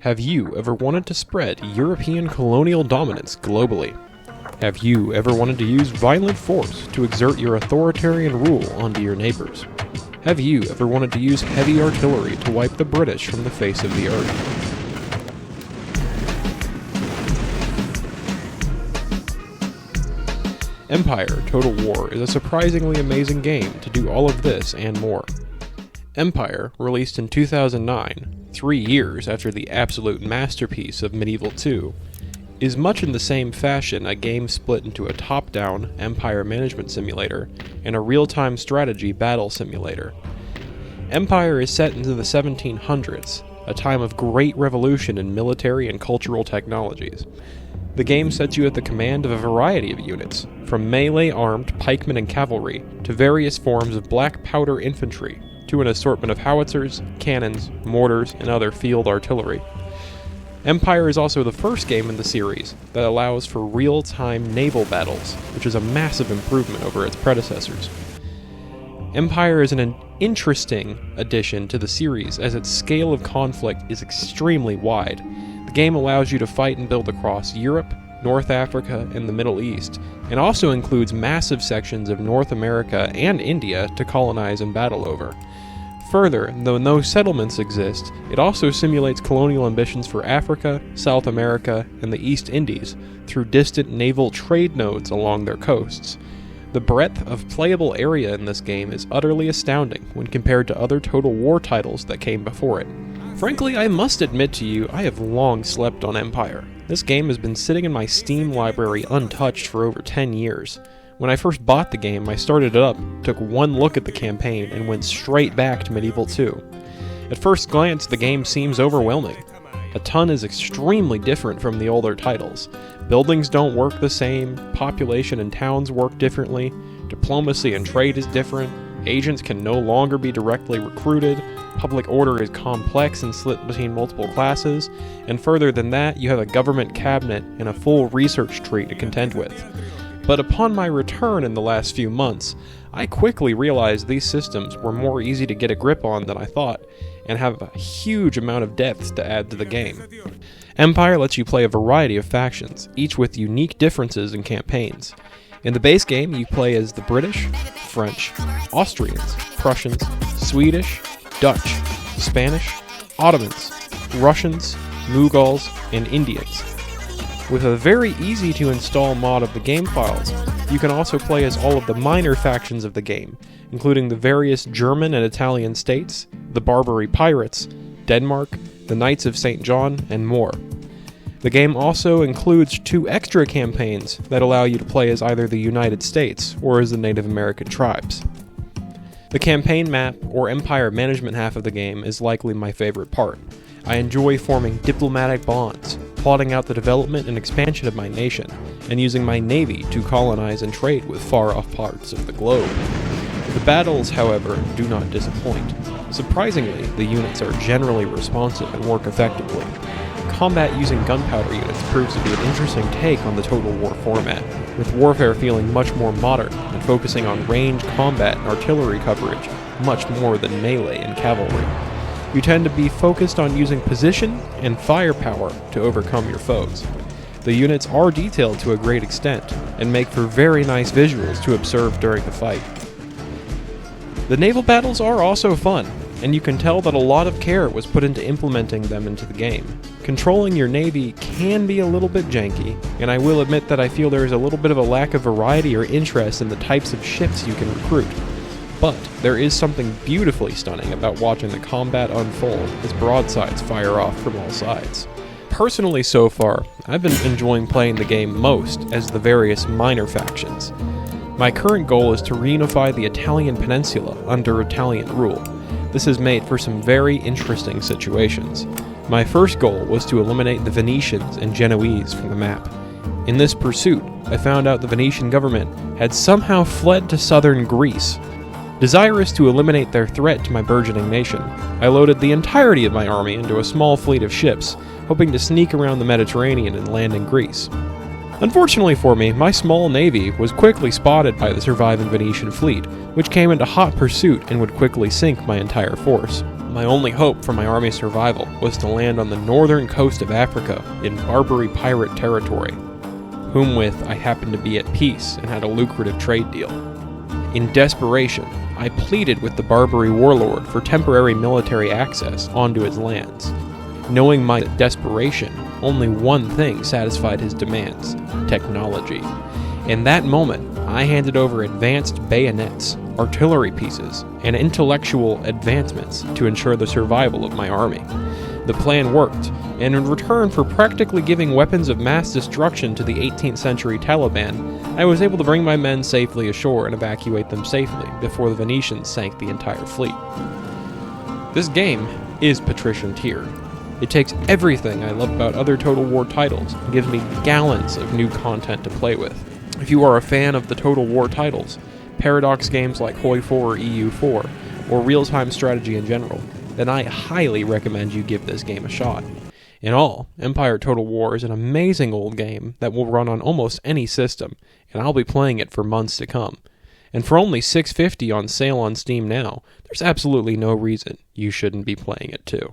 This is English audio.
Have you ever wanted to spread European colonial dominance globally? Have you ever wanted to use violent force to exert your authoritarian rule onto your neighbors? Have you ever wanted to use heavy artillery to wipe the British from the face of the earth? Empire: Total War is a surprisingly amazing game to do all of this and more. Empire, released in 2009, 3 years after the absolute masterpiece of Medieval 2, is much in the same fashion a game split into a top-down Empire management simulator and a real-time strategy battle simulator. Empire is set into the 1700s, a time of great revolution in military and cultural technologies. The game sets you at the command of a variety of units, from melee-armed pikemen and cavalry to various forms of black powder infantry, to an assortment of howitzers, cannons, mortars, and other field artillery. Empire is also the first game in the series that allows for real-time naval battles, which is a massive improvement over its predecessors. Empire is an interesting addition to the series as its scale of conflict is extremely wide. The game allows you to fight and build across Europe, North Africa, and the Middle East, and also includes massive sections of North America and India to colonize and battle over. Further, though no settlements exist, it also simulates colonial ambitions for Africa, South America, and the East Indies through distant naval trade nodes along their coasts. The breadth of playable area in this game is utterly astounding when compared to other Total War titles that came before it. Frankly, I must admit to you, I have long slept on Empire. This game has been sitting in my Steam library untouched for over 10 years. When I first bought the game, I started it up, took one look at the campaign, and went straight back to Medieval 2. At first glance, the game seems overwhelming. A ton is extremely different from the older titles. Buildings don't work the same, population and towns work differently, diplomacy and trade is different, agents can no longer be directly recruited, public order is complex and split between multiple classes, and further than that, you have a government cabinet and a full research tree to contend with. But upon my return in the last few months, I quickly realized these systems were more easy to get a grip on than I thought, and have a huge amount of depth to add to the game. Empire lets you play a variety of factions, each with unique differences in campaigns. In the base game, you play as the British, French, Austrians, Prussians, Swedish, Dutch, Spanish, Ottomans, Russians, Mughals, and Indians. With a very easy to install mod of the game files, you can also play as all of the minor factions of the game, including the various German and Italian states, the Barbary Pirates, Denmark, the Knights of St. John, and more. The game also includes 2 extra campaigns that allow you to play as either the United States or as the Native American tribes. The campaign map, or Empire management half of the game, is likely my favorite part. I enjoy forming diplomatic bonds, plotting out the development and expansion of my nation, and using my navy to colonize and trade with far-off parts of the globe. The battles, however, do not disappoint. Surprisingly, the units are generally responsive and work effectively. Combat using gunpowder units proves to be an interesting take on the Total War format, with warfare feeling much more modern and focusing on range combat and artillery coverage much more than melee and cavalry. You tend to be focused on using position and firepower to overcome your foes. The units are detailed to a great extent, and make for very nice visuals to observe during the fight. The naval battles are also fun, and you can tell that a lot of care was put into implementing them into the game. Controlling your navy can be a little bit janky, and I will admit that I feel there is a little bit of a lack of variety or interest in the types of ships you can recruit. But there is something beautifully stunning about watching the combat unfold as broadsides fire off from all sides. Personally so far, I've been enjoying playing the game most as the various minor factions. My current goal is to reunify the Italian peninsula under Italian rule. This has made for some very interesting situations. My first goal was to eliminate the Venetians and Genoese from the map. In this pursuit, I found out the Venetian government had somehow fled to southern Greece. Desirous to eliminate their threat to my burgeoning nation, I loaded the entirety of my army into a small fleet of ships, hoping to sneak around the Mediterranean and land in Greece. Unfortunately for me, my small navy was quickly spotted by the surviving Venetian fleet, which came into hot pursuit and would quickly sink my entire force. My only hope for my army's survival was to land on the northern coast of Africa in Barbary pirate territory, whom with I happened to be at peace and had a lucrative trade deal. In desperation, I pleaded with the Barbary warlord for temporary military access onto his lands. Knowing my desperation, only one thing satisfied his demands: technology. In that moment, I handed over advanced bayonets, artillery pieces, and intellectual advancements to ensure the survival of my army. The plan worked, and in return for practically giving weapons of mass destruction to the 18th century Taliban, I was able to bring my men safely ashore and evacuate them safely before the Venetians sank the entire fleet. This game is patrician tier. It takes everything I love about other Total War titles and gives me gallons of new content to play with. If you are a fan of the Total War titles, Paradox games like Hoi 4 or EU4, or real-time strategy in general, then I highly recommend you give this game a shot. In all, Empire Total War is an amazing old game that will run on almost any system, and I'll be playing it for months to come. And for only $6.50 on sale on Steam now, there's absolutely no reason you shouldn't be playing it too.